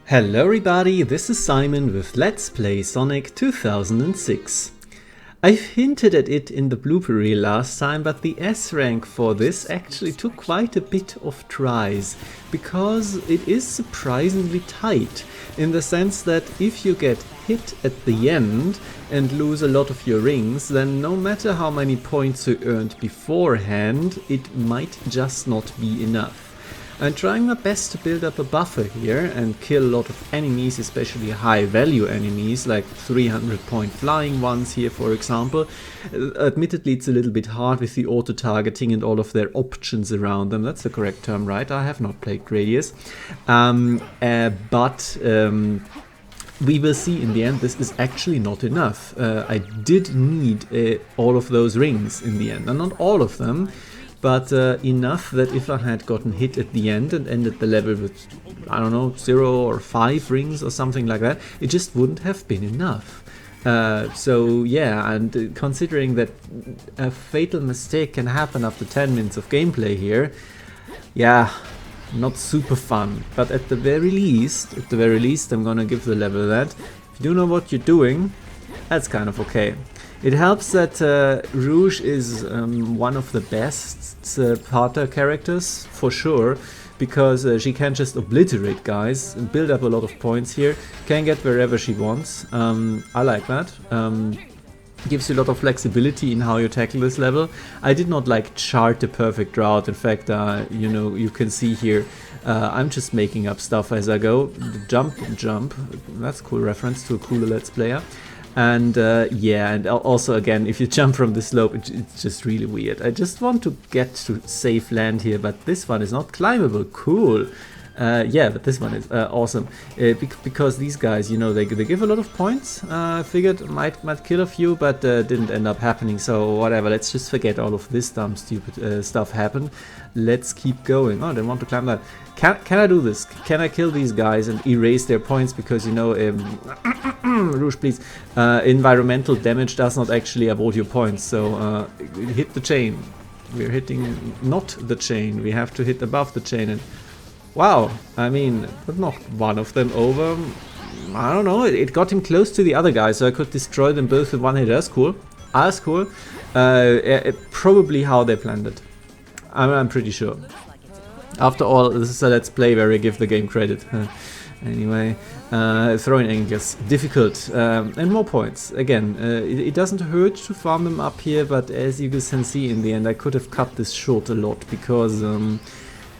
Hello everybody, this is Simon with Let's Play Sonic 2006. I've hinted at it in the blooper reel last time, but the S rank for this actually took quite a bit of tries, because it is surprisingly tight, in the sense that if you get hit at the end and lose a lot of your rings, then no matter how many points you earned beforehand, it might just not be enough. I'm trying my best to build up a buffer here and kill a lot of enemies, especially high value enemies, like 300 point flying ones here for example. Admittedly it's a little bit hard with the auto targeting and all of their options around them. That's the correct term, right? I have not played Gradius. We will see in the end this is actually not enough. I did need all of those rings in the end, and not all of them, but enough that if I had gotten hit at the end and ended the level with, I don't know, 0 or 5 rings or something like that, it just wouldn't have been enough. So yeah, and considering that a fatal mistake can happen after 10 minutes of gameplay here, yeah, not super fun. But at the very least, I'm gonna give the level that if you do know what you're doing, that's kind of okay. It helps that Rouge is one of the best Parter characters, for sure, because she can just obliterate guys and build up a lot of points here, can get wherever she wants. I like that. Gives you a lot of flexibility in how you tackle this level. I did not like chart the perfect route. In fact, you know, you can see here, I'm just making up stuff as I go. Jump, that's a cool reference to a cooler Let's Player. And yeah, and also again, if you jump from the slope, it's just really weird. I just want to get to safe land here, but this one is not climbable. Cool. Yeah, but this one is awesome, because these guys, you know, they give a lot of points. I figured might kill a few, but didn't end up happening, so whatever, let's just forget all of this dumb stupid stuff happened. Let's keep going. Oh, they want to climb that. Can I do this? Can I kill these guys and erase their points? Because, you know, Rouge, please, environmental damage does not actually avoid your points, so hit the chain. We're hitting not the chain, we have to hit above the chain. And wow, I mean, but not one of them over. I don't know, it got him close to the other guy, so I could destroy them both with one hit. That's cool. That's cool. Probably how they planned it. I'm pretty sure. After all, this is a Let's Play where we give the game credit. Anyway, throwing angles, difficult, and more points. Again, it doesn't hurt to farm them up here, but as you can see in the end, I could have cut this short a lot, because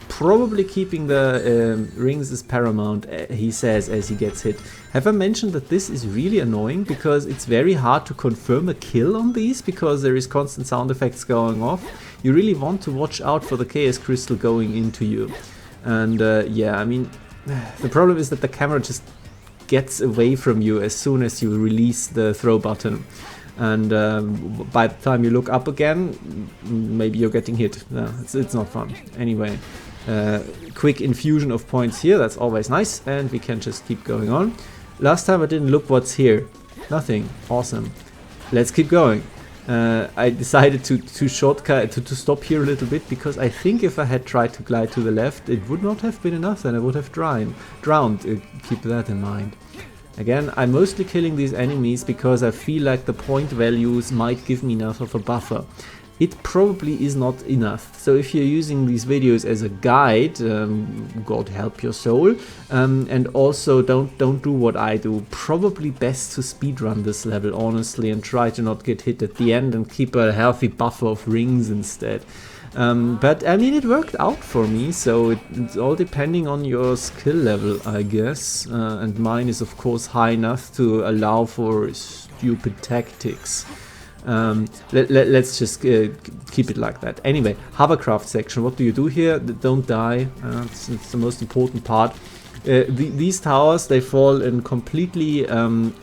probably keeping the rings is paramount, he says as he gets hit. Have I mentioned that this is really annoying, because it's very hard to confirm a kill on these, because there is constant sound effects going off. You really want to watch out for the Chaos Crystal going into you. And yeah, I mean, the problem is that the camera just gets away from you as soon as you release the throw button. And by the time you look up again, maybe you're getting hit. No, it's not fun. Anyway, quick infusion of points here, that's always nice, and we can just keep going on. Last time I didn't look what's here. Nothing. Awesome. Let's keep going. I decided to shortcut, to stop here a little bit, because I think if I had tried to glide to the left, it would not have been enough, and I would have drowned. Keep that in mind. Again, I'm mostly killing these enemies because I feel like the point values might give me enough of a buffer. It probably is not enough, so if you're using these videos as a guide, God help your soul, and also don't do what I do. Probably best to speedrun this level, honestly, and try to not get hit at the end and keep a healthy buffer of rings instead. But I mean, it worked out for me, so it's all depending on your skill level, I guess, and mine is of course high enough to allow for stupid tactics. Let's just keep it like that. Anyway, hovercraft section. What do you do here? Don't die. It's the most important part. These towers, they fall in completely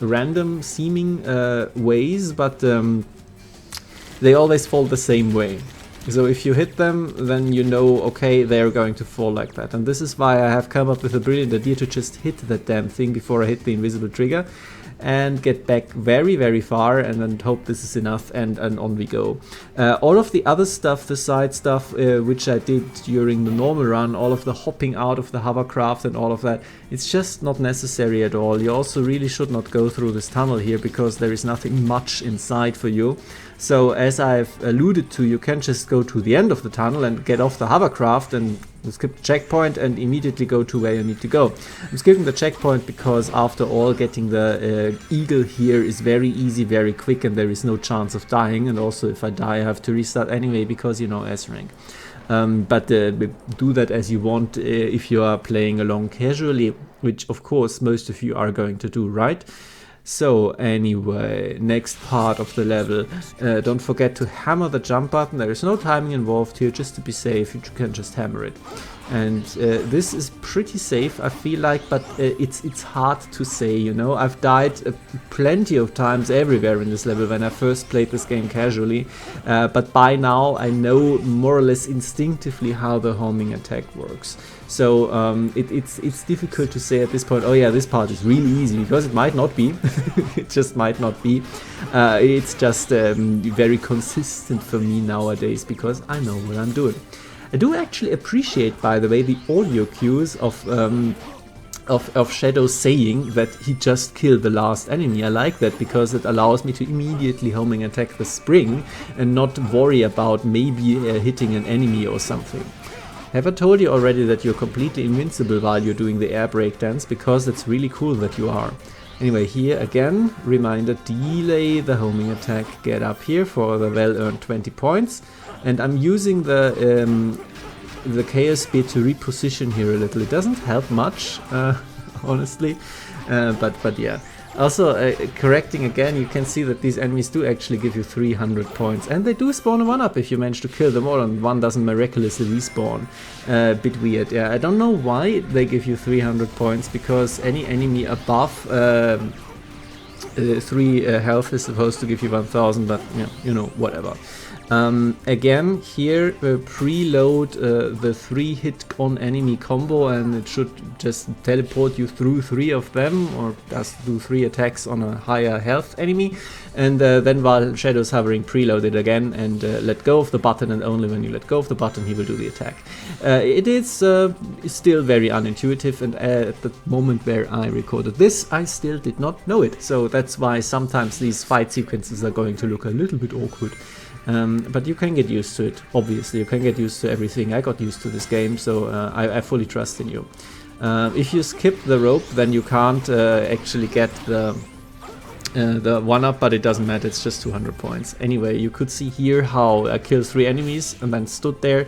random seeming ways, but they always fall the same way. So if you hit them, then you know, okay, they're going to fall like that. And this is why I have come up with a brilliant idea to just hit that damn thing before I hit the invisible trigger. and get back very, very far, and then hope this is enough, and on we go. All of the other stuff, the side stuff, which I did during the normal run, all of the hopping out of the hovercraft and all of that, it's just not necessary at all. You also really should not go through this tunnel here, because there is nothing much inside for you. So as I've alluded to, you can just go to the end of the tunnel and get off the hovercraft and skip the checkpoint and immediately go to where you need to go. I'm skipping the checkpoint because after all, getting the eagle here is very easy, very quick, and there is no chance of dying. And also if I die, I have to restart anyway, because, you know, S rank. But do that as you want if you are playing along casually, which of course most of you are going to do, right? So anyway, next part of the level, don't forget to hammer the jump button. There is no timing involved here, just to be safe, you can just hammer it. And this is pretty safe, I feel like, but it's hard to say, you know. I've died plenty of times everywhere in this level when I first played this game casually, but by now I know more or less instinctively how the homing attack works. So it's difficult to say at this point, oh yeah, this part is really easy, because it might not be. It just might not be. It's just very consistent for me nowadays, because I know what I'm doing. I do actually appreciate, by the way, the audio cues of Shadow saying that he just killed the last enemy. I like that, because it allows me to immediately homing attack the spring and not worry about maybe hitting an enemy or something. Have I told you already that you're completely invincible while you're doing the air breakdance? Because it's really cool that you are. Anyway, here again, reminder, delay the homing attack, get up here for the well-earned 20 points. And I'm using the Chaos Spear to reposition here a little. It doesn't help much, honestly, but yeah. Also, correcting again, you can see that these enemies do actually give you 300 points, and they do spawn a 1-up if you manage to kill them all, and one doesn't miraculously respawn. Bit weird. Yeah, I don't know why they give you 300 points, because any enemy above 3 health is supposed to give you 1000, but yeah, you know, whatever. Again, here preload the 3-hit on enemy combo, and it should just teleport you through 3 of them, or just do 3 attacks on a higher health enemy, and then while Shadow's hovering, preload it again and let go of the button, and only when you let go of the button he will do the attack. It is still very unintuitive, and at the moment where I recorded this I still did not know it, so that's why sometimes these fight sequences are going to look a little bit awkward. But you can get used to it, obviously. You can get used to everything. I got used to this game, so I fully trust in you. If you skip the rope, then you can't actually get the 1-up, but it doesn't matter, it's just 200 points. Anyway, you could see here how I killed 3 enemies and then stood there,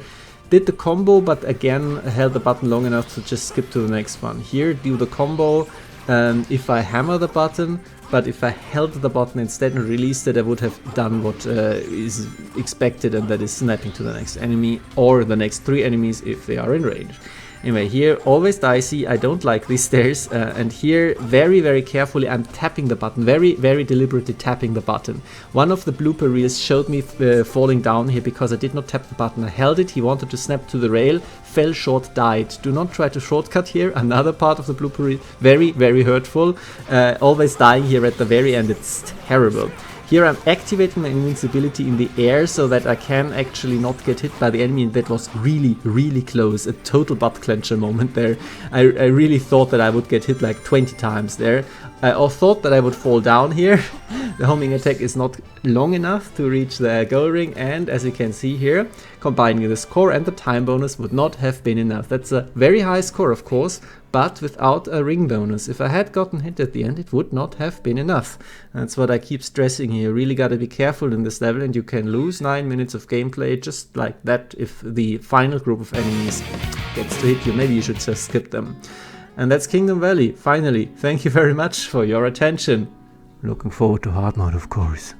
did the combo, but again held the button long enough to just skip to the next one. Here, do the combo if I hammer the button, but if I held the button instead and released it, I would have done what is expected, and that is snapping to the next enemy or the next 3 enemies if they are in range. Anyway, here always dicey, I don't like these stairs, and here very, very carefully I'm tapping the button, very, very deliberately tapping the button. One of the blooper reels showed me falling down here because I did not tap the button. I held it, he wanted to snap to the rail, fell short, died. Do not try to shortcut here, another part of the blooper reel, very, very hurtful. Always dying here at the very end, it's terrible. Here I'm activating my invincibility in the air so that I can actually not get hit by the enemy, and that was really, really close. A total butt clencher moment there. I really thought that I would get hit like 20 times there. I thought that I would fall down here. The homing attack is not long enough to reach the goal ring, and as you can see here, combining the score and the time bonus would not have been enough. That's a very high score, of course, but without a ring bonus. If I had gotten hit at the end, it would not have been enough. That's what I keep stressing here. You really gotta be careful in this level, and you can lose 9 minutes of gameplay just like that if the final group of enemies gets to hit you. Maybe you should just skip them. And that's Kingdom Valley, finally. Thank you very much for your attention. Looking forward to hard mode, of course.